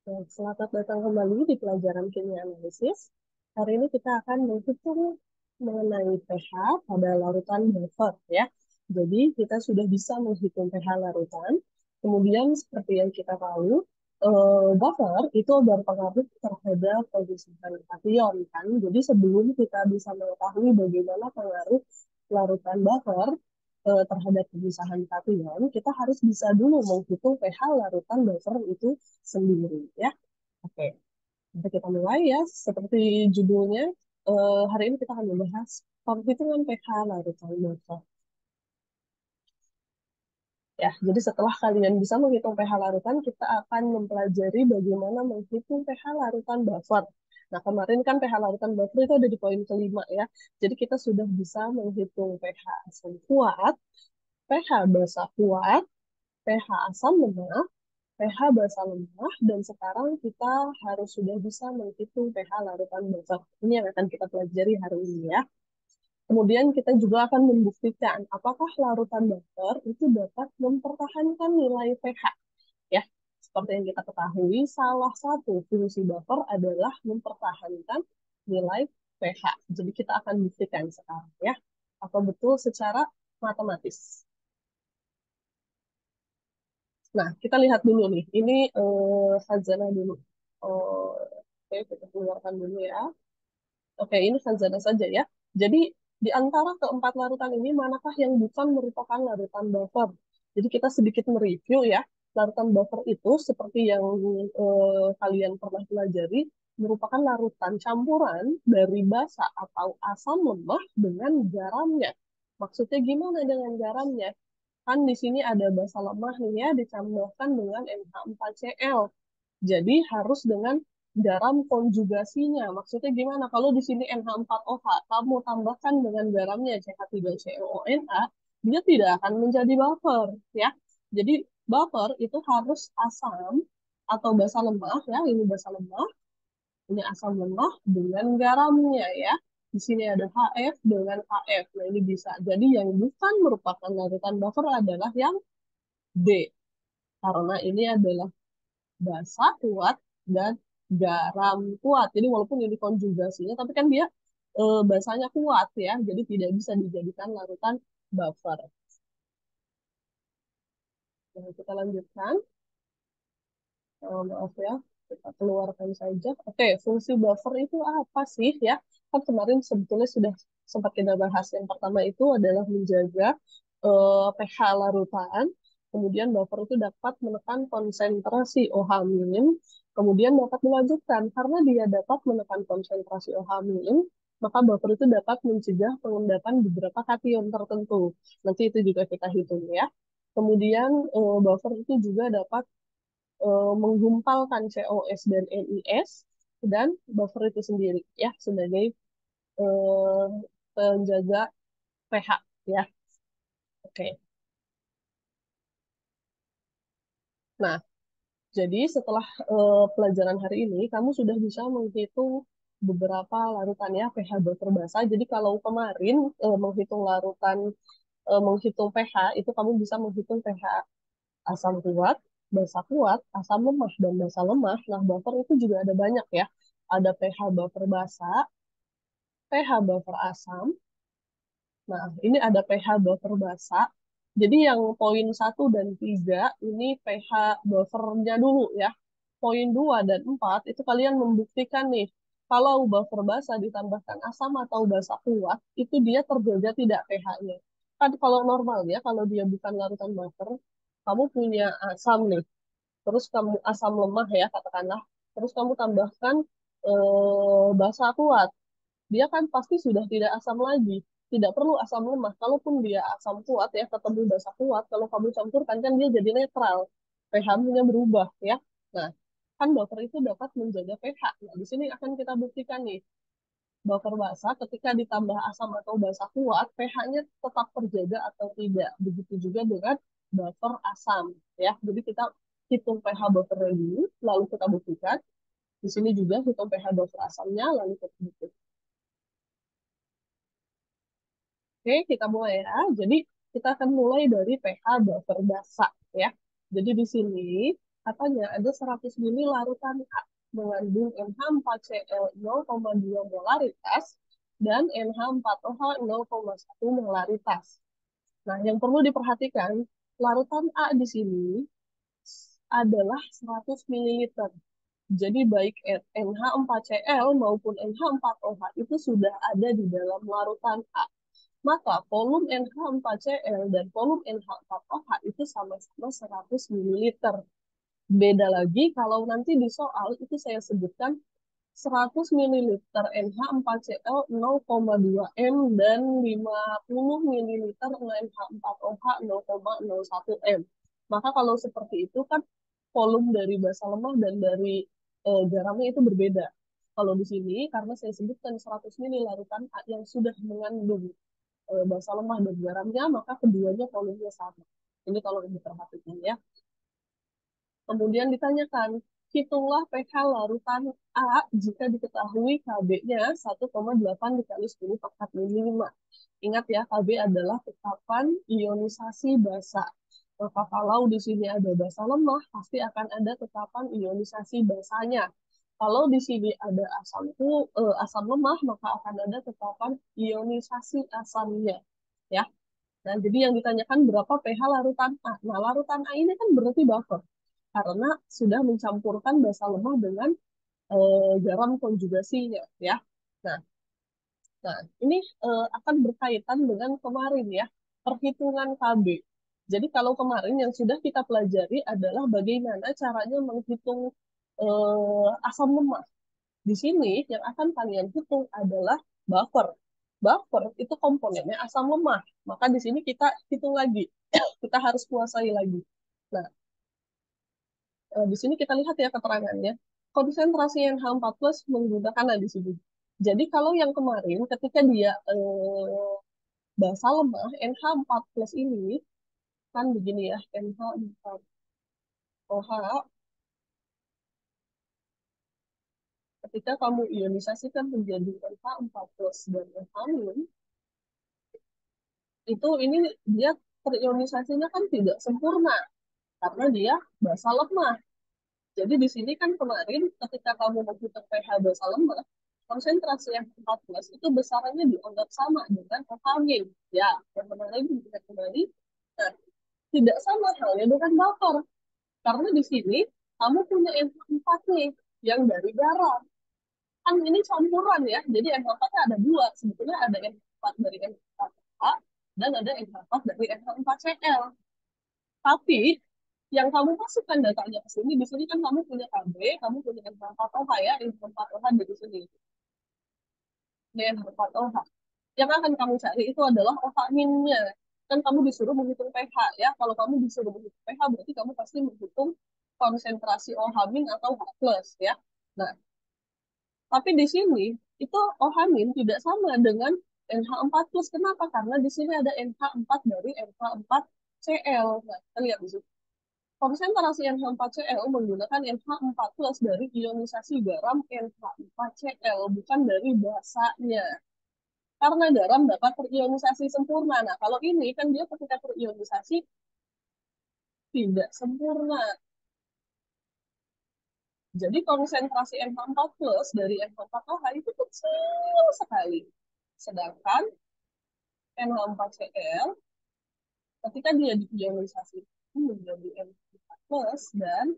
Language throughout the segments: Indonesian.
Selamat datang kembali di pelajaran kimia analisis. Hari ini kita akan menghitung mengenai pH pada larutan buffer ya. Jadi kita sudah bisa menghitung pH larutan. Kemudian seperti yang kita tahu, buffer itu berpengaruh terhadap pemisahan kation kan. Jadi sebelum kita bisa mengetahui bagaimana pengaruh larutan buffer terhadap pemisahan kation, kita harus bisa dulu menghitung pH larutan buffer itu sendiri ya. Oke, nanti kita mulai ya. Seperti judulnya, hari ini kita akan membahas penghitungan pH larutan buffer. Ya, jadi setelah kalian bisa menghitung pH larutan, kita akan mempelajari bagaimana menghitung pH larutan buffer. Nah, kemarin kan pH larutan buffer itu ada di poin kelima ya. Jadi kita sudah bisa menghitung pH asam kuat, pH basa kuat, pH asam lemah, pH basa lemah, dan sekarang kita harus sudah bisa menghitung pH larutan buffer. Ini yang akan kita pelajari hari ini ya. Kemudian kita juga akan membuktikan apakah larutan buffer itu dapat mempertahankan nilai pH. Ya, seperti yang kita ketahui, salah satu fungsi buffer adalah mempertahankan nilai pH. Jadi kita akan buktikan sekarang ya. Apa betul secara matematis. Nah, kita lihat dulu nih. Ini khazanah dulu. Oke, kita keluarkan dulu ya. Oke, ini khazanah saja ya. Jadi, di antara keempat larutan ini, manakah yang bukan merupakan larutan buffer? Jadi, kita sedikit mereview ya. Larutan buffer itu, seperti yang kalian pernah pelajari, merupakan larutan campuran dari basa atau asam lemah dengan garamnya. Maksudnya gimana dengan garamnya? Kan di sini ada basa lemah nih ya, ditambahkan dengan NH4Cl. Jadi harus dengan garam konjugasinya. Maksudnya gimana? Kalau di sini NH4OH, kamu tambahkan dengan garamnya CH3COONA, dia tidak akan menjadi buffer ya. Jadi buffer itu harus asam atau basa lemah ya, ini basa lemah, ini asam lemah dengan garamnya ya. Di sini ada HF dengan HF. Nah, ini bisa. Jadi yang bukan merupakan larutan buffer adalah yang D. Karena ini adalah basa kuat dan garam kuat. Jadi walaupun ini konjugasinya, tapi kan dia basanya kuat ya. Jadi tidak bisa dijadikan larutan buffer. Nah, kita lanjutkan. Maaf ya, kita keluarkan saja. Oke, fungsi buffer itu apa sih ya? Kan kemarin sebetulnya sudah sempat kita bahas. Yang pertama itu adalah menjaga pH larutan. Kemudian buffer itu dapat menekan konsentrasi OH min. Kemudian dapat melanjutkan karena dia dapat menekan konsentrasi OH min, maka buffer itu dapat mencegah pengendapan beberapa kation tertentu. Nanti itu juga kita hitung ya. Kemudian buffer itu juga dapat menggumpalkan COS dan NIS dan buffer itu sendiri ya sebagai eh, penjaga pH ya. Oke. Nah, jadi setelah pelajaran hari ini kamu sudah bisa menghitung beberapa larutan ya pH buffer basa. Jadi kalau kemarin menghitung larutan menghitung pH itu kamu bisa menghitung pH asam kuat, basa kuat, asam lemah dan basa lemah. Nah, buffer itu juga ada banyak ya. Ada pH buffer basa, pH buffer asam. Nah, ini ada pH buffer basa. Jadi yang poin 1 dan 3 ini pH buffernya dulu ya. Poin 2 dan 4 itu kalian membuktikan nih, kalau buffer basa ditambahkan asam atau basa kuat, itu dia terjaga tidak pH-nya. Kan kalau normalnya, kalau dia bukan larutan buffer, kamu punya asam nih, terus kamu asam lemah ya katakanlah, terus kamu tambahkan basa kuat, dia kan pasti sudah tidak asam lagi. Tidak perlu asam lemah. Kalaupun dia asam kuat ya, ketemu basa kuat, kalau kamu campurkan kan dia jadi netral. pH-nya berubah ya. Nah, kan buffer itu dapat menjaga pH. Nah, di sini akan kita buktikan nih. Buffer basa ketika ditambah asam atau basa kuat, pH-nya tetap terjaga atau tidak. Begitu juga dengan buffer asam ya. Jadi kita hitung pH buffer dulu, lalu kita buktikan. Di sini juga hitung pH buffer asamnya, lalu kita buktikan. Oke, kita mulai ya. Jadi kita akan mulai dari pH buffer basa ya. Jadi di sini Katanya ada 100 mili larutan A mengandung NH4Cl 0,2 molaritas dan NH4OH 0,1 molaritas. Nah, yang perlu diperhatikan, larutan A di sini adalah 100 mililiter. Jadi baik NH4Cl maupun NH4OH itu sudah ada di dalam larutan A. Maka volume NH4Cl dan volume NH4OH itu sama-sama 100 mililiter. Beda lagi kalau nanti di soal itu saya sebutkan 100 mililiter NH4Cl 0,2 M dan 50 mililiter NH4OH 0,01 M. Maka kalau seperti itu kan volume dari basa lemah dan dari garamnya itu berbeda. Kalau di sini karena saya sebutkan 100 ml larutan yang sudah mengandung basa lemah dan garamnya, maka keduanya volumenya sama. Ini kalau diperhatikan ya. Kemudian ditanyakan, hitunglah pH larutan A jika diketahui Kb-nya 1,8 dikali 10 pangkat min 5. Ingat ya, Kb adalah tetapan ionisasi basa. Maka kalau di sini ada basa lemah, pasti akan ada tetapan ionisasi basanya. Kalau di sini ada asam lemah, maka akan ada tetapan ionisasi asamnya. Ya. Nah, jadi yang ditanyakan berapa pH larutan A. Nah, larutan A ini kan berarti buffer karena sudah mencampurkan basa lemah dengan garam konjugasinya ya. Nah, nah ini akan berkaitan dengan kemarin ya, perhitungan Kb. Jadi kalau kemarin yang sudah kita pelajari adalah bagaimana caranya menghitung asam lemak. Di sini yang akan kalian hitung adalah buffer. Buffer itu komponennya asam lemah. Maka di sini kita hitung lagi. Kita harus kuasai lagi. Nah, di sini kita lihat ya keterangannya. Konsentrasi NH4 plus menggunakan di sini. Jadi kalau yang kemarin ketika dia basa lemah NH4 plus ini kan begini ya, NH4OH ketika kamu ionisasikan menjadi NH4 plus dan NH- itu ini dia terionisasinya kan tidak sempurna karena dia basa lemah. Jadi di sini kan kemarin ketika kamu menghitung pH basa lemah, konsentrasi yang 14 itu besarannya dianggap sama dengan pH-nya. Ya, yang kemarin kita kembali. Nah, tidak sama halnya dengan buffer. Karena di sini kamu punya NH4 nih, yang dari garam. Kan ini campuran ya, jadi NH4-nya ada dua. Sebetulnya ada NH4 dari NH4A dan ada NH4 dari NH4Cl. Tapi yang kamu masukkan datanya ke sini, di sini kan kamu punya Kb, kamu punya NH4OH ya, NH4OH dari sini, NH4OH. Yang akan kamu cari itu adalah OH minnya. Kan kamu disuruh menghitung pH ya. Kalau kamu disuruh menghitung pH, berarti kamu pasti menghitung konsentrasi OH min atau H plus ya. Nah, tapi di sini itu OH min tidak sama dengan NH4 plus. Kenapa? Karena di sini ada NH4 dari NH4Cl. Nah, kita lihat di sini. Konsentrasi NH4Cl menggunakan NH4 plus dari ionisasi garam NH4Cl, bukan dari basanya. Karena garam dapat terionisasi sempurna. Nah, kalau ini kan dia ketika terionisasi tidak sempurna. Jadi konsentrasi NH4 plus dari NH4OH itu kecil sekali. Sedangkan NH4Cl ketika dia diionisasi menjadi NH4 plus dan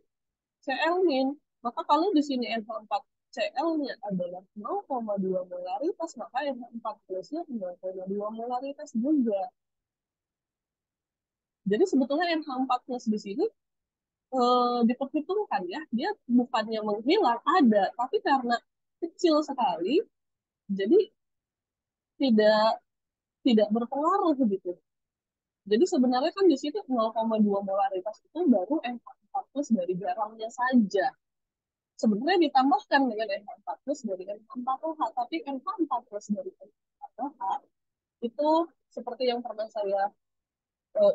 Cl min. Maka kalau di sini NH4 Cl-nya adalah 0,2 molaritas, maka NH4 plus-nya 0,2 molaritas juga. Jadi sebetulnya NH4 plus di sini diperhitungkan ya, dia bukannya menghilang, ada, tapi karena kecil sekali, jadi tidak tidak berpengaruh gitu. Jadi sebenarnya kan di situ 0,2 molaritas itu baru NH4 plus dari garamnya saja. Sebenarnya ditambahkan dengan NH4 plus dari NH4OH, tapi NH4 plus dari NH4OH itu seperti yang pernah saya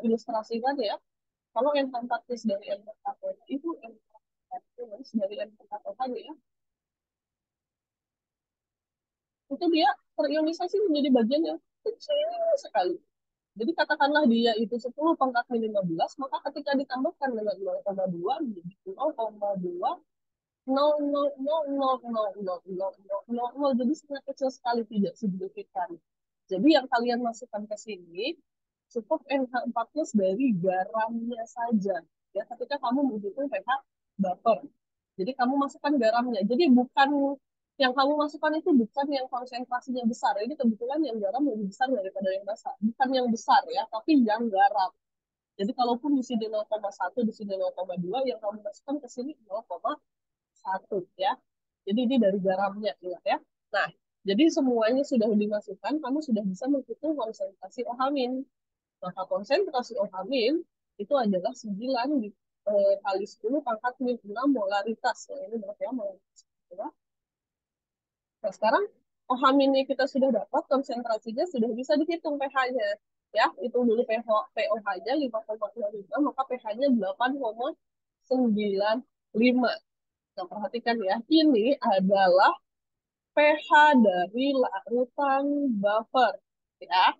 ilustrasikan ya. Kalau NH4 plus dari NH4OH itu NH4 plus dari NH4OH ya, itu dia terionisasi menjadi bagian yang kecil sekali. Jadi katakanlah dia itu 10 pangkatnya 15, maka ketika ditambahkan dengan 0,2 menjadi 0,2 nol nol nol nol nol nol nol nol nol nol, jadi sangat kecil sekali, tidak signifikan. Jadi yang kalian masukkan ke sini cukup NH4 plus dari garamnya saja. Ya, ketika kamu menghitung pH buffer. Jadi kamu masukkan garamnya. Jadi bukan yang kamu masukkan itu bukan yang konsentrasinya besar. Ini kebetulan yang garam lebih besar daripada yang basah. Bukan yang besar ya, tapi yang garam. Jadi kalaupun di sini 0,1, di sini 0,2, yang kamu masukkan ke sini 0,1 ya. Jadi ini dari garamnya ingat ya. Nah, jadi semuanya sudah dimasukkan, kamu sudah bisa menghitung konsentrasi OH-. Maka konsentrasi OH- itu adalah 9 kali 10 pangkat min 6 molaritas. Nah, ini berarti ya molaritas. Ya. Nah, sekarang OH- kita sudah dapat, konsentrasinya sudah bisa dihitung pH-nya. Ya, hitung dulu pOH-nya 5,05, maka pH-nya 8,95. Nah, perhatikan ya, ini adalah pH dari larutan buffer. Ya,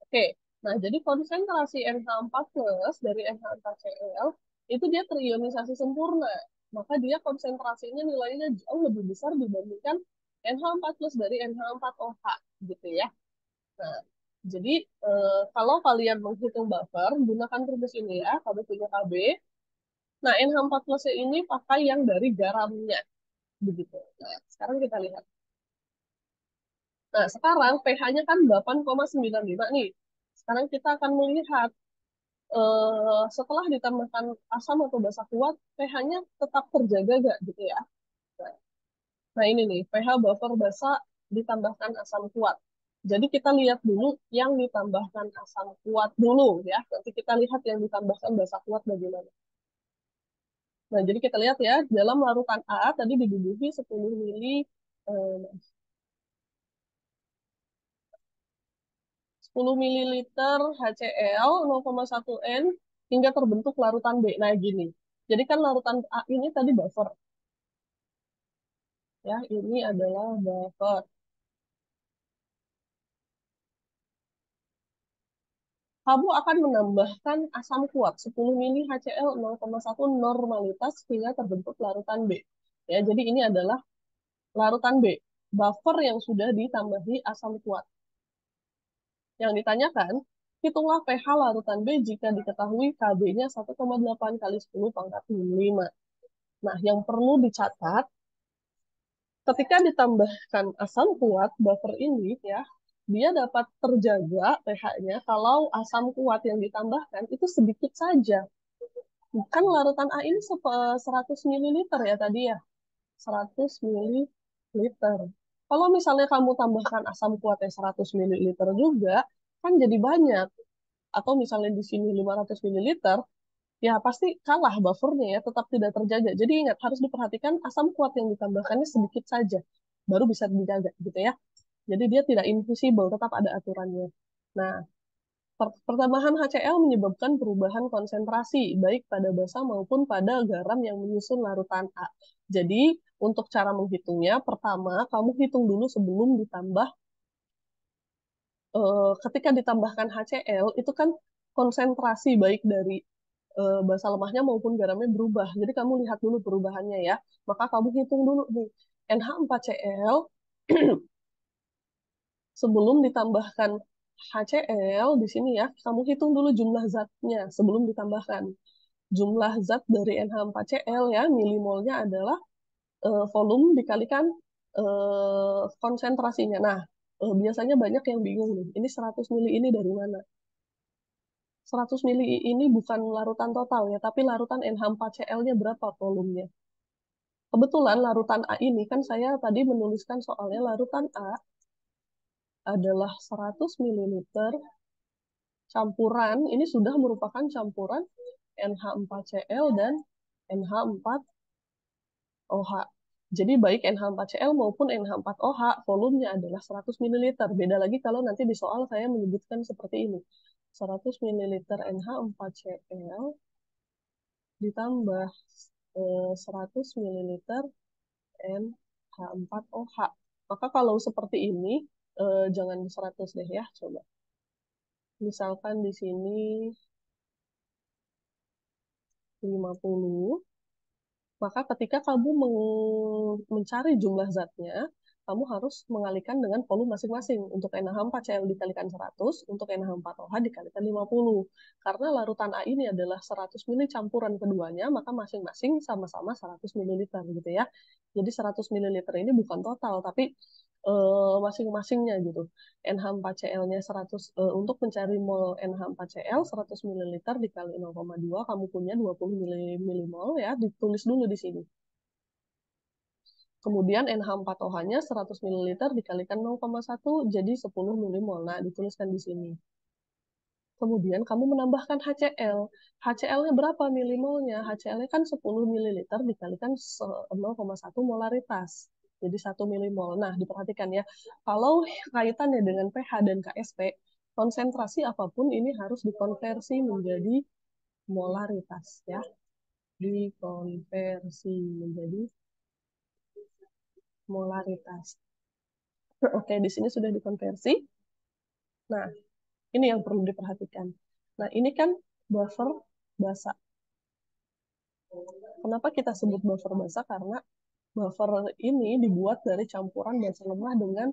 oke. Nah, jadi konsentrasi NH4 plus dari NH4Cl itu dia terionisasi sempurna. Maka dia konsentrasinya nilainya jauh lebih besar dibandingkan NH4 plus dari NH4OH gitu ya. Nah, jadi kalau kalian menghitung buffer, gunakan rumus ini ya, KB3KB. Nah, NH4 plus ini pakai yang dari garamnya begitu. Nah, sekarang kita lihat. Nah, sekarang pH-nya kan 8,95 nih. Sekarang kita akan melihat setelah ditambahkan asam atau basa kuat, pH-nya tetap terjaga gak gitu ya. Nah, ini nih, pH buffer basa ditambahkan asam kuat. Jadi kita lihat dulu yang ditambahkan asam kuat dulu ya. Nanti kita lihat yang ditambahkan basa kuat bagaimana. Nah, jadi kita lihat ya, dalam larutan A tadi dibubuhi 10 mili 10 mililiter HCl 0,1 N hingga terbentuk larutan B. Nah, gini. Jadi kan larutan A ini tadi buffer. Ya, ini adalah buffer. Kamu akan menambahkan asam kuat 10 mili HCl 0,1 normalitas hingga terbentuk larutan B. Ya, jadi ini adalah larutan B, buffer yang sudah ditambahi asam kuat. Yang ditanyakan, hitunglah pH larutan B jika diketahui Kb-nya 1,8 kali 10 pangkat 5. Nah, yang perlu dicatat, ketika ditambahkan asam kuat, buffer ini ya, dia dapat terjaga pH-nya kalau asam kuat yang ditambahkan itu sedikit saja. Kan larutan A ini 100 mililiter ya tadi ya, 100 mililiter. Kalau misalnya kamu tambahkan asam kuatnya 100 mililiter juga, kan jadi banyak. Atau misalnya di sini 500 mililiter, ya pasti kalah buffernya ya, tetap tidak terjaga. Jadi ingat, harus diperhatikan asam kuat yang ditambahkannya sedikit saja, baru bisa dijaga gitu ya. Jadi dia tidak invisible, tetap ada aturannya. Nah, pertambahan HCl menyebabkan perubahan konsentrasi, baik pada basa maupun pada garam yang menyusun larutan A. Jadi, untuk cara menghitungnya, pertama, kamu hitung dulu sebelum ditambah, ketika ditambahkan HCl, itu kan konsentrasi baik dari basa lemahnya maupun garamnya berubah. Jadi kamu lihat dulu perubahannya ya. Maka kamu hitung dulu nih, NH4Cl sebelum ditambahkan HCl di sini ya, kamu hitung dulu jumlah zatnya sebelum ditambahkan. Jumlah zat dari NH4Cl ya, milimolnya adalah volume dikalikan konsentrasinya. Nah, biasanya banyak yang bingung nih, ini 100 mili ini dari mana? 100 mili ini bukan larutan total ya, tapi larutan NH4Cl-nya berapa volumenya. Kebetulan larutan A ini kan saya tadi menuliskan soalnya larutan A adalah 100 mililiter campuran, ini sudah merupakan campuran NH4Cl dan NH4OH. Jadi baik NH4Cl maupun NH4OH volumenya adalah 100 mililiter. Beda lagi kalau nanti di soal saya menyebutkan seperti ini. 100 mililiter NH4Cl ditambah 100 mililiter NH4OH. Maka kalau seperti ini, jangan 100 deh ya, coba. Misalkan di sini 50. Maka ketika kamu mencari jumlah zatnya, kamu harus mengalihkan dengan volume masing-masing. Untuk NH4Cl dikalikan 100, untuk NH4OH dikalikan 50. Karena larutan A ini adalah 100 mili campuran keduanya, maka masing-masing sama-sama 100 ml gitu ya. Jadi 100 ml ini bukan total, tapi masing-masingnya gitu. NH4Cl-nya 100, untuk mencari mol NH4Cl 100 ml dikali 0,2, kamu punya 20 milimol ya, ditulis dulu di sini. Kemudian NH4OH-nya 100 ml dikalikan 0,1 jadi 10 milimol. Nah, dituliskan di sini. Kemudian kamu menambahkan HCl. HCl-nya berapa milimolnya? HCl-nya kan 10 ml dikalikan 0,1 molaritas. Jadi 1 milimol. Nah, diperhatikan ya. Kalau kaitannya dengan pH dan KSP, konsentrasi apapun ini harus dikonversi menjadi molaritas ya. Dikonversi menjadi molaritas. Oke, di sini sudah dikonversi. Nah, ini yang perlu diperhatikan. Nah, ini kan buffer basa. Kenapa kita sebut buffer basa? Karena buffer ini dibuat dari campuran basa lemah dengan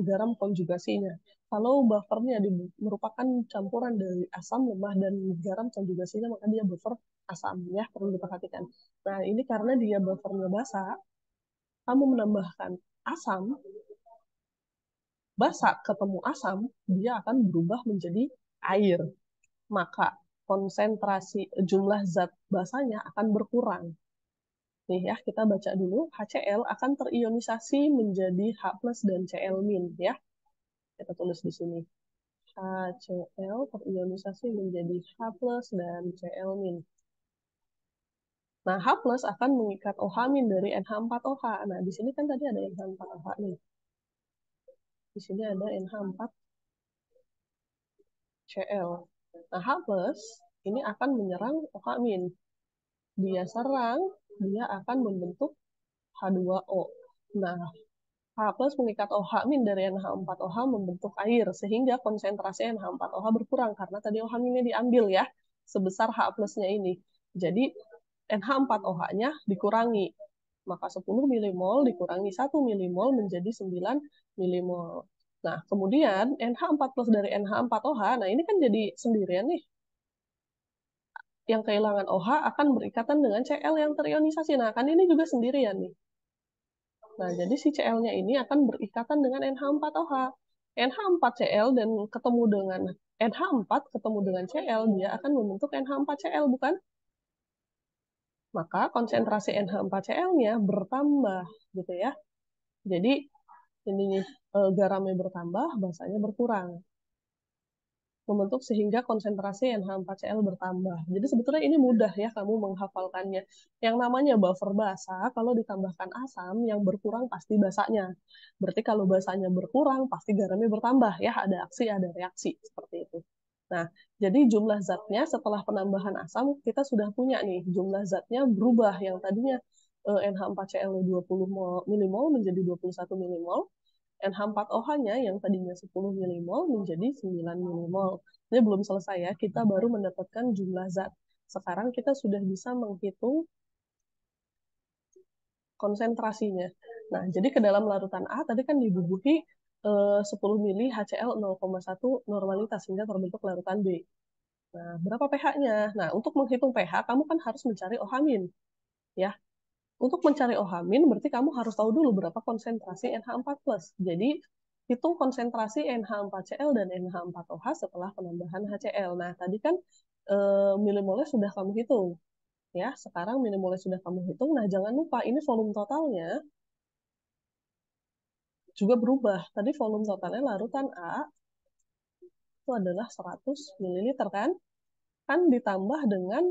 garam konjugasinya. Kalau buffernya merupakan campuran dari asam lemah dan garam konjugasinya, maka dia buffer asam ya, perlu diperhatikan. Nah, ini karena dia buffernya basa, kamu menambahkan asam, basa ketemu asam, dia akan berubah menjadi air. Maka konsentrasi jumlah zat basanya akan berkurang. Nih ya, kita baca dulu. HCl akan terionisasi menjadi H plus dan Cl min ya. Kita tulis di sini. HCl terionisasi menjadi H plus dan Cl min. Nah, H plus akan mengikat OH min dari NH4OH. Nah, di sini kan tadi ada NH4OH nih. Di sini ada NH4Cl. Nah, H plus ini akan menyerang OH min. Dia serang, dia akan membentuk H2O. Nah, H plus mengikat OH min dari NH4OH membentuk air, sehingga konsentrasi NH4OH berkurang, karena tadi OH minnya diambil ya, sebesar H plusnya ini. Jadi, NH4OH-nya dikurangi, maka 10 milimol dikurangi 1 milimol menjadi 9 milimol. Nah, kemudian NH4 plus dari NH4OH, nah ini kan jadi sendirian nih. Yang kehilangan OH akan berikatan dengan Cl yang terionisasi. Nah, kan ini juga sendirian nih. Nah, jadi si Cl-nya ini akan berikatan dengan NH4OH. NH4Cl dan ketemu dengan NH4 ketemu dengan Cl, dia akan membentuk NH4Cl, bukan? Maka konsentrasi NH4Cl-nya bertambah, gitu ya. Jadi, ini garamnya bertambah, basanya berkurang. Membentuk sehingga konsentrasi NH4Cl bertambah. Jadi sebetulnya ini mudah ya kamu menghafalkannya. Yang namanya buffer basa, kalau ditambahkan asam, yang berkurang pasti basanya. Berarti kalau basanya berkurang, pasti garamnya bertambah ya, ada aksi, ada reaksi, seperti itu. Nah, jadi jumlah zatnya setelah penambahan asam, kita sudah punya nih, jumlah zatnya berubah. Yang tadinya NH4Cl 20 milimol menjadi 21 milimol, NH4OH-nya yang tadinya 10 milimol menjadi 9 milimol. Ini belum selesai ya, kita baru mendapatkan jumlah zat. Sekarang kita sudah bisa menghitung konsentrasinya. Nah, jadi ke dalam larutan A tadi kan dibubuhi 10 mili HCl 0,1 normalitas sehingga terbentuk larutan B. Nah, berapa pH-nya? Nah, untuk menghitung pH, kamu kan harus mencari OH-min. Ya, untuk mencari OH-min, berarti kamu harus tahu dulu berapa konsentrasi NH4+. Jadi, hitung konsentrasi NH4Cl dan NH4OH setelah penambahan HCl. Nah, tadi kan milimolnya sudah kamu hitung. Ya, sekarang milimolnya sudah kamu hitung. Nah, jangan lupa, ini volume totalnya juga berubah. Tadi volume totalnya larutan A itu adalah 100 ml kan? Kan ditambah dengan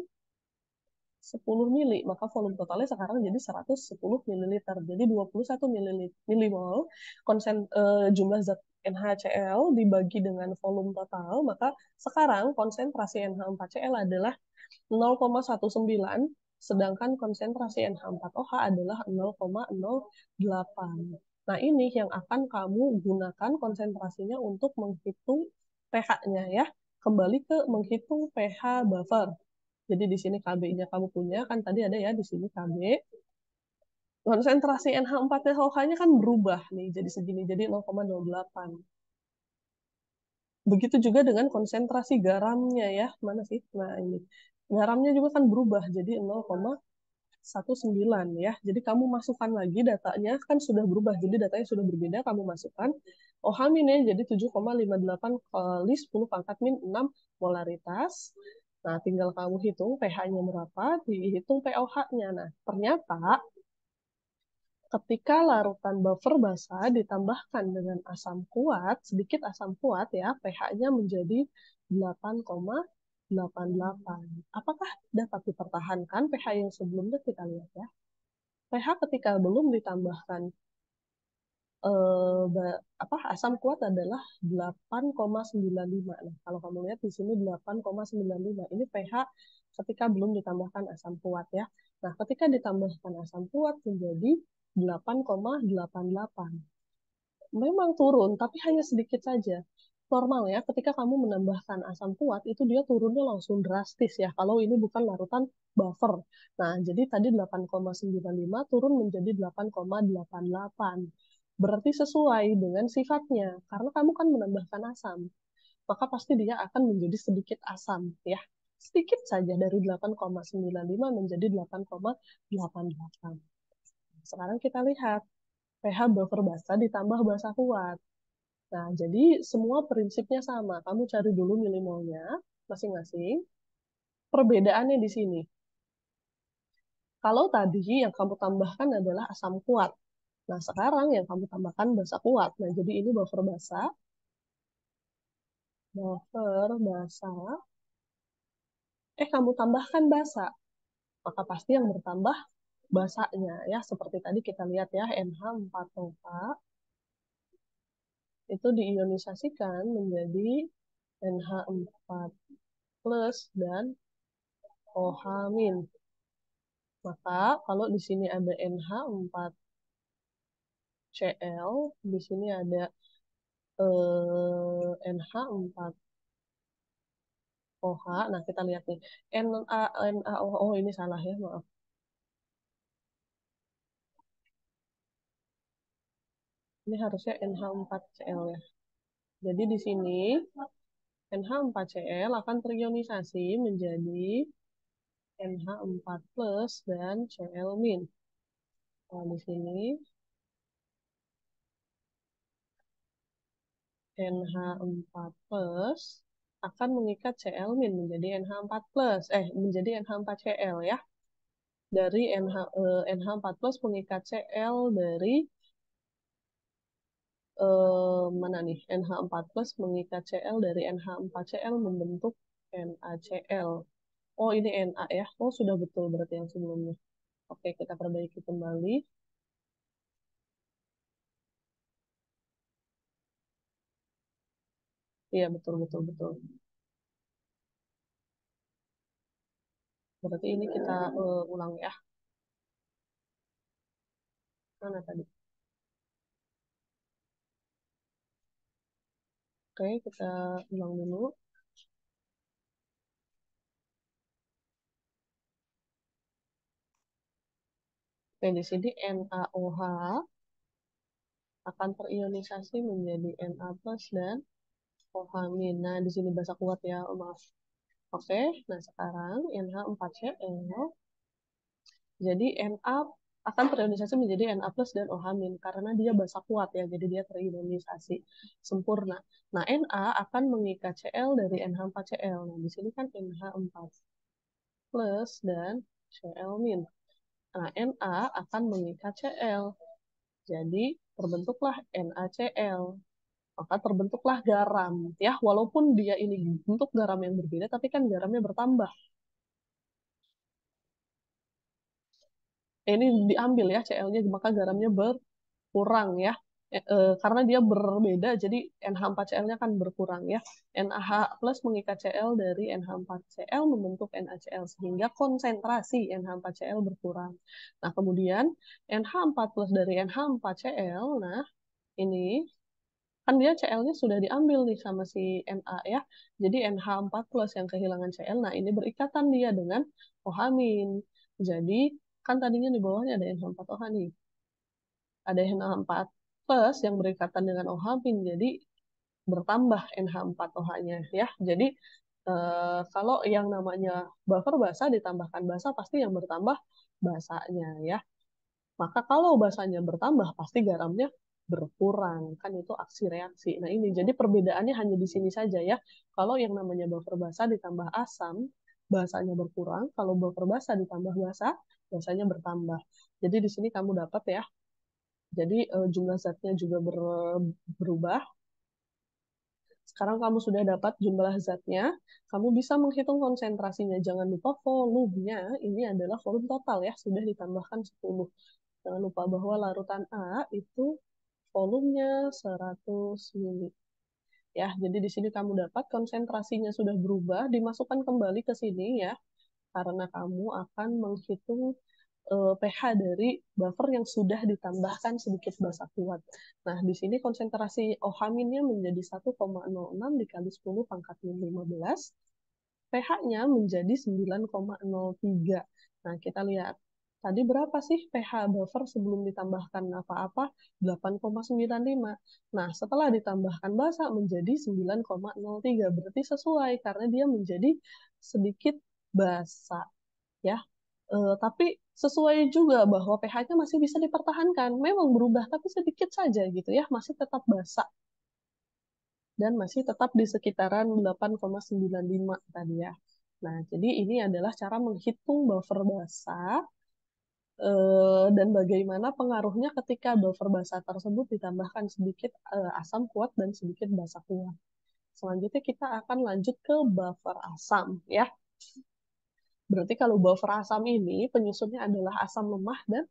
10 mili, maka volume totalnya sekarang jadi 110 ml. Jadi 21 milimol jumlah zat NaCl dibagi dengan volume total, maka sekarang konsentrasi NH4Cl adalah 0,19, sedangkan konsentrasi NH4OH adalah 0,08. Nah, ini yang akan kamu gunakan konsentrasinya untuk menghitung pH-nya ya. kembali ke menghitung pH buffer. Jadi di sini Kb-nya kamu punya, kan tadi ada ya di sini Kb. Konsentrasi NH4-NaOH-nya kan berubah nih jadi segini, jadi 0,08. Begitu juga dengan konsentrasi garamnya ya. Mana sih? Nah, ini. Garamnya juga kan berubah jadi 0,19 ya. Jadi kamu masukkan lagi datanya kan sudah berubah. Jadi datanya sudah berbeda, kamu masukkan OH minnya jadi 7,58 kali 10 pangkat min 6 molaritas. Nah, tinggal kamu hitung pH-nya berapa, dihitung POH-nya. Nah, ternyata ketika larutan buffer basah ditambahkan dengan asam kuat, sedikit asam kuat ya, pH-nya menjadi 8,88. Apakah dapat dipertahankan pH yang sebelumnya? Kita lihat ya. pH ketika belum ditambahkan asam kuat adalah 8,95. Nah, kalau kamu lihat di sini 8,95. Ini pH ketika belum ditambahkan asam kuat ya. Nah, ketika ditambahkan asam kuat menjadi 8,88. Memang turun, tapi hanya sedikit saja. Normal ya, ketika kamu menambahkan asam kuat, itu dia turunnya langsung drastis ya, kalau ini bukan larutan buffer. Nah, jadi tadi 8,95 turun menjadi 8,88. Berarti sesuai dengan sifatnya, karena kamu kan menambahkan asam. Maka pasti dia akan menjadi sedikit asam ya. Sedikit saja dari 8,95 menjadi 8,88. Sekarang kita lihat pH buffer basah ditambah basah kuat. Nah, jadi semua prinsipnya sama. Kamu cari dulu milimolnya masing-masing. Perbedaannya di sini. Kalau tadi yang kamu tambahkan adalah asam kuat. Nah, sekarang yang kamu tambahkan basa kuat. Nah, jadi ini buffer basah. Buffer basah. Kamu tambahkan basa. Maka pasti yang bertambah basanya ya. Seperti tadi kita lihat ya, NH4OH itu diionisasikan menjadi NH4 plus dan OH min. Maka kalau di sini ada NH4Cl, di sini ada NH4OH. Nah, kita lihat nih. NaOH, oh ini salah ya, maaf. Ini harusnya NH4Cl ya. Jadi di sini NH4Cl akan terionisasi menjadi NH4 plus dan Cl min. Nah, di sini NH4 plus akan mengikat Cl min menjadi NH4 plus, menjadi NH4Cl ya. Dari NH4 plus mengikat Cl dari mana nih? NH4 plus mengikat Cl dari NH4Cl membentuk NaCl. Oh, ini Na ya. Oh, sudah betul berarti yang sebelumnya. Oke, kita perbaiki kembali. Iya, betul, betul, betul. Berarti ini kita ulang ya. Mana tadi? Oke, kita ulang dulu. Oke, di sini NaOH akan terionisasi menjadi Na plus dan OH min. Nah, di sini bahasa kuat ya, oh, maaf. Oke, nah sekarang NH4Cl jadi Na akan terionisasi menjadi Na plus dan OH min karena dia basa kuat ya, jadi dia terionisasi sempurna. Nah, Na akan mengikat Cl dari NH4Cl. Nah, di sini kan NH4 plus dan Cl min. Nah, Na akan mengikat Cl. Jadi terbentuklah NaCl. Maka terbentuklah garam. Ya, walaupun dia ini bentuk garam yang berbeda, tapi kan garamnya bertambah. Ini diambil ya Cl-nya, maka garamnya berkurang ya. Karena dia berbeda, jadi NH4Cl-nya kan berkurang ya. NaH plus mengikat Cl dari NH4Cl membentuk NaCl, sehingga konsentrasi NH4Cl berkurang. Nah, kemudian NH4 plus dari NH4Cl, nah ini Kan dia Cl-nya sudah diambil nih sama si Na ya. Jadi NH4 plus yang kehilangan Cl. Nah, ini berikatan dia dengan OH-. Jadi, kan tadinya di bawahnya ada NH4OH nih. Ada NH4 plus yang berikatan dengan OH-. Jadi, bertambah NH4OH-nya ya. Jadi, kalau yang namanya buffer basa ditambahkan basa, pasti yang bertambah basanya ya. Maka kalau basanya bertambah, pasti garamnya berkurang. Kan itu aksi reaksi. Nah ini, jadi perbedaannya hanya di sini saja ya. Kalau yang namanya buffer basa ditambah asam, basanya berkurang. Kalau buffer basa ditambah basa, basanya bertambah. Jadi di sini kamu dapat ya. Jadi jumlah zatnya juga berubah. Sekarang kamu sudah dapat jumlah zatnya, kamu bisa menghitung konsentrasinya. Jangan lupa volumenya, ini adalah volume total ya, sudah ditambahkan 10. Jangan lupa bahwa larutan A itu volumenya 100 mili. Ya, jadi di sini kamu dapat konsentrasinya sudah berubah, dimasukkan kembali ke sini ya, karena kamu akan menghitung pH dari buffer yang sudah ditambahkan sedikit basa kuat. Nah, di sini konsentrasi OH-nya menjadi 1,06 dikali 10 pangkat min 15. pH-nya menjadi 9,03. Nah, kita lihat. Tadi berapa sih pH buffer sebelum ditambahkan apa-apa? 8,95. Nah, setelah ditambahkan basa menjadi 9,03. Berarti sesuai karena dia menjadi sedikit basa. Ya, tapi sesuai juga bahwa pH-nya masih bisa dipertahankan. Memang berubah, tapi sedikit saja gitu ya. Masih tetap basa. Dan masih tetap di sekitaran 8,95 tadi ya. Nah, jadi ini adalah cara menghitung buffer basa dan bagaimana pengaruhnya ketika buffer basa tersebut ditambahkan sedikit asam kuat dan sedikit basa kuat. Selanjutnya kita akan lanjut ke buffer asam ya. Berarti kalau buffer asam ini penyusunnya adalah asam lemah dan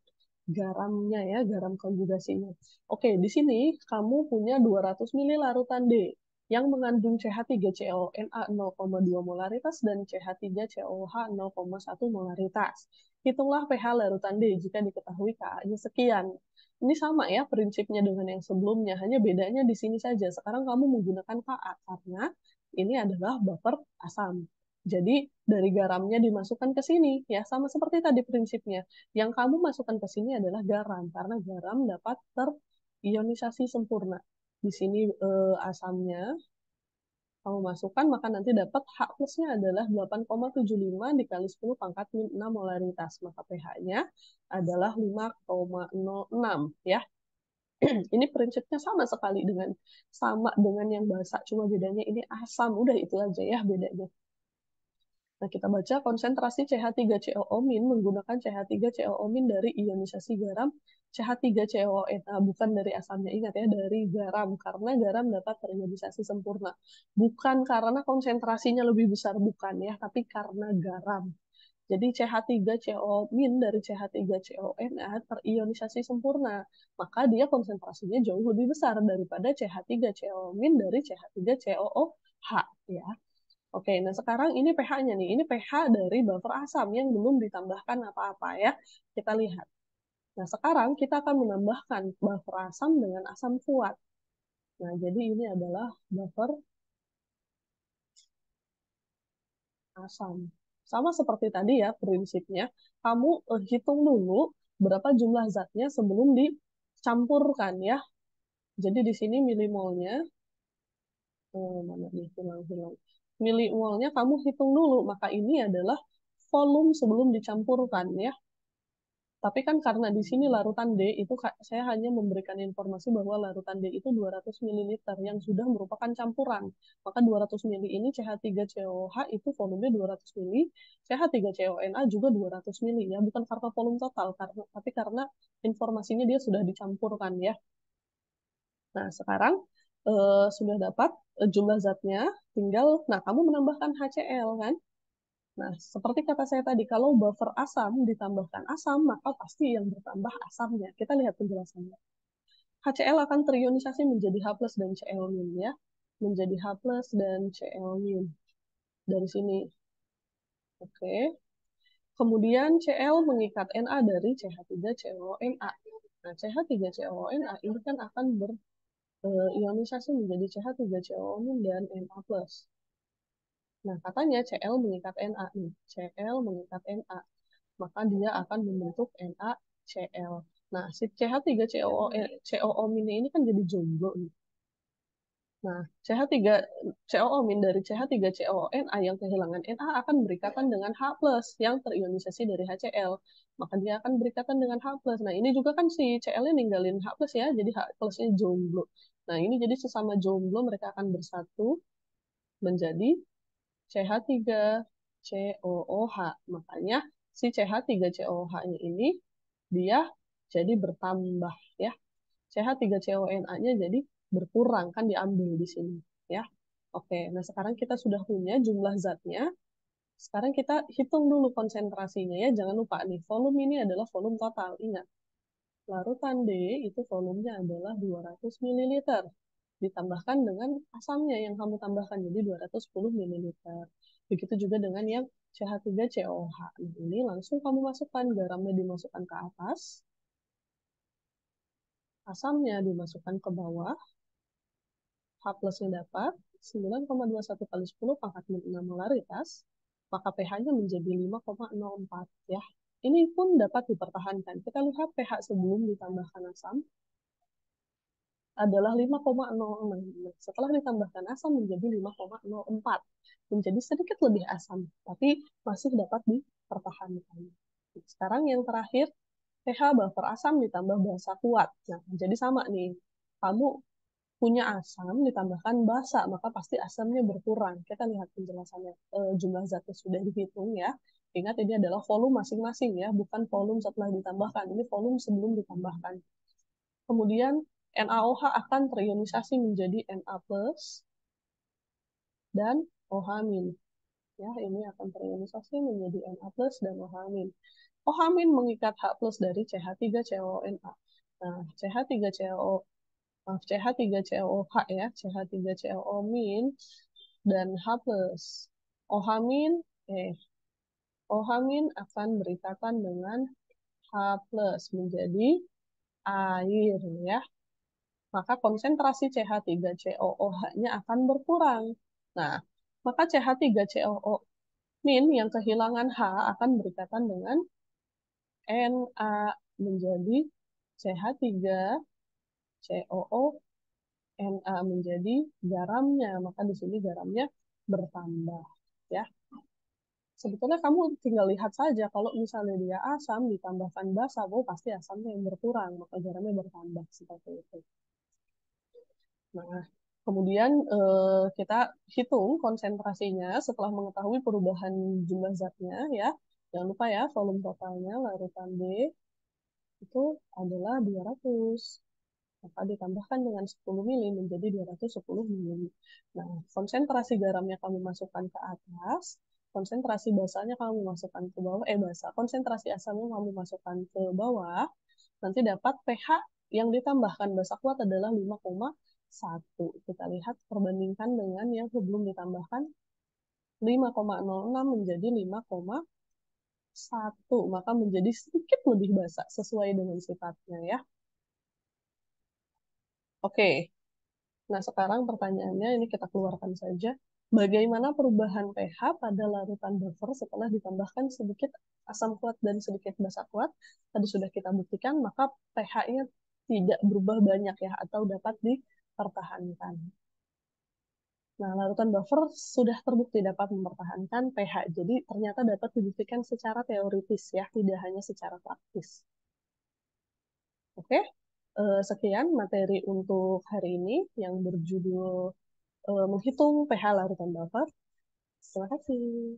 garamnya ya, garam konjugasinya. Oke, di sini kamu punya 200 ml larutan D yang mengandung CH3CONA 0,2 molaritas dan CH3COH 0,1 molaritas. Hitunglah pH larutan D jika diketahui Ka-nya sekian. Ini sama ya prinsipnya dengan yang sebelumnya, hanya bedanya di sini saja. Sekarang kamu menggunakan Ka karena ini adalah buffer asam. Jadi dari garamnya dimasukkan ke sini ya, sama seperti tadi prinsipnya. Yang kamu masukkan ke sini adalah garam karena garam dapat terionisasi sempurna. Di sini asamnya kamu masukkan, maka nanti dapat H plusnya adalah 8,75 dikali 10 pangkat min 6 molaritas. Maka pH-nya adalah 5,06 ya. Ini prinsipnya sama dengan yang basa, cuma bedanya ini asam. Udah itu aja ya bedanya. Nah, kita baca konsentrasi CH3COO- menggunakan CH3COO- dari ionisasi garam CH3CONA, bukan dari asamnya. Ingat ya, dari garam, karena garam dapat terionisasi sempurna. Bukan karena konsentrasinya lebih besar, bukan ya, tapi karena garam. Jadi CH3COO- dari CH3CONA terionisasi sempurna. Maka dia konsentrasinya jauh lebih besar daripada CH3COO- dari CH3COOH. Ya. Oke, nah sekarang ini pH-nya nih. Ini pH dari buffer asam yang belum ditambahkan apa-apa ya. Kita lihat. Nah, sekarang kita akan menambahkan buffer asam dengan asam kuat. Nah, jadi ini adalah buffer asam. Sama seperti tadi ya prinsipnya. Kamu hitung dulu berapa jumlah zatnya sebelum dicampurkan ya. Jadi di sini milimolnya, mana nih, hilang-hilang. Milimolnya kamu hitung dulu, maka ini adalah volume sebelum dicampurkan ya. Tapi kan karena di sini larutan D itu saya hanya memberikan informasi bahwa larutan D itu 200 ml yang sudah merupakan campuran. Maka 200 ml ini CH3COH itu volumenya 200 ml, CH3CONA juga 200 ml ya, bukan karena volume total, tapi karena informasinya dia sudah dicampurkan ya. Nah, sekarang sudah dapat jumlah zatnya, tinggal nah kamu menambahkan HCl kan? Nah, seperti kata saya tadi, kalau buffer asam ditambahkan asam, maka pasti yang bertambah asamnya. Kita lihat penjelasannya. HCl akan terionisasi menjadi H plus dan Cl-. Ya. Menjadi H plus dan Cl-. Dari sini. Oke. Kemudian Cl mengikat Na dari CH3CONA. Nah, CH3CONA ini kan akan ionisasi menjadi CH3COO- dan Na+. Nah, katanya Cl mengikat Na nih. Cl mengikat Na. Maka dia akan membentuk NaCl. Nah, si CH3COO- ini kan jadi jomblo nih. Nah, CH3COO- dari CH3COONA yang kehilangan Na akan berikatan dengan H+ yang terionisasi dari HCl. Maka dia akan berikatan dengan H+. Nah, ini juga kan si Cl-nya ninggalin H+ ya, jadi H+-nya jomblo. Nah, ini jadi sesama jomblo mereka akan bersatu menjadi CH3COOH. Makanya si CH3COOH-nya ini dia jadi bertambah ya. CH3CONA-nya jadi berkurang kan diambil di sini ya. Oke, nah sekarang kita sudah punya jumlah zatnya. Sekarang kita hitung dulu konsentrasinya ya. Jangan lupa nih, volume ini adalah volume total. Ingat, larutan D itu volumenya adalah 200 ml. Ditambahkan dengan asamnya yang kamu tambahkan, jadi 210 ml. Begitu juga dengan yang CH3COH. Nah, ini langsung kamu masukkan, garamnya dimasukkan ke atas, asamnya dimasukkan ke bawah, H plusnya dapat 9,21 kali 10 pangkat 6 molaritas, maka pH-nya menjadi 5,04 ya. Ini pun dapat dipertahankan. Kita lihat pH sebelum ditambahkan asam adalah 5,06. Setelah ditambahkan asam menjadi 5,04. Menjadi sedikit lebih asam, tapi masih dapat dipertahankan. Sekarang yang terakhir, pH buffer asam ditambah basa kuat. Nah, jadi sama nih. Kamu punya asam ditambahkan basa, maka pasti asamnya berkurang. Kita lihat penjelasannya. Jumlah zatnya sudah dihitung ya. Ingat ini adalah volume masing-masing ya, bukan volume setelah ditambahkan. Ini volume sebelum ditambahkan. Kemudian NaOH akan terionisasi menjadi Na+ dan OH-. Ya, ini akan terionisasi menjadi Na+ dan OH-. OH- mengikat H+ dari CH3CONA. Nah, CH3CO maaf, CH3COOH ya, CH3COO- dan H+. OH-, OH- akan berikatan dengan H+ menjadi air ya. Maka konsentrasi CH3COOH-nya akan berkurang. Nah, maka CH3COO- yang kehilangan H akan berikatan dengan Na menjadi CH3COO Na menjadi garamnya, maka di sini garamnya bertambah ya. Sebetulnya kamu tinggal lihat saja kalau misalnya dia asam ditambahkan basa, oh pasti asamnya yang berkurang, maka garamnya bertambah seperti itu. Nah, kemudian kita hitung konsentrasinya setelah mengetahui perubahan jumlah zatnya ya. Jangan lupa ya, volume totalnya larutan D itu adalah 200. Maka ditambahkan dengan 10 mili menjadi 210 mili. Nah, konsentrasi garamnya kami masukkan ke atas, konsentrasi basanya kami masukkan ke bawah, konsentrasi asamnya kami masukkan ke bawah, nanti dapat pH yang ditambahkan basa kuat adalah 5,1. Kita lihat perbandingkan dengan yang sebelum ditambahkan 5,06 menjadi 5,1, maka menjadi sedikit lebih basa sesuai dengan sifatnya ya. Oke, nah sekarang pertanyaannya ini kita keluarkan saja. Bagaimana perubahan pH pada larutan buffer setelah ditambahkan sedikit asam kuat dan sedikit basa kuat? Tadi sudah kita buktikan, maka pH-nya tidak berubah banyak ya, atau dapat dipertahankan. Nah, larutan buffer sudah terbukti dapat mempertahankan pH. Jadi ternyata dapat dibuktikan secara teoritis ya, tidak hanya secara praktis. Oke, sekian materi untuk hari ini yang berjudul menghitung pH larutan buffer. Terima kasih.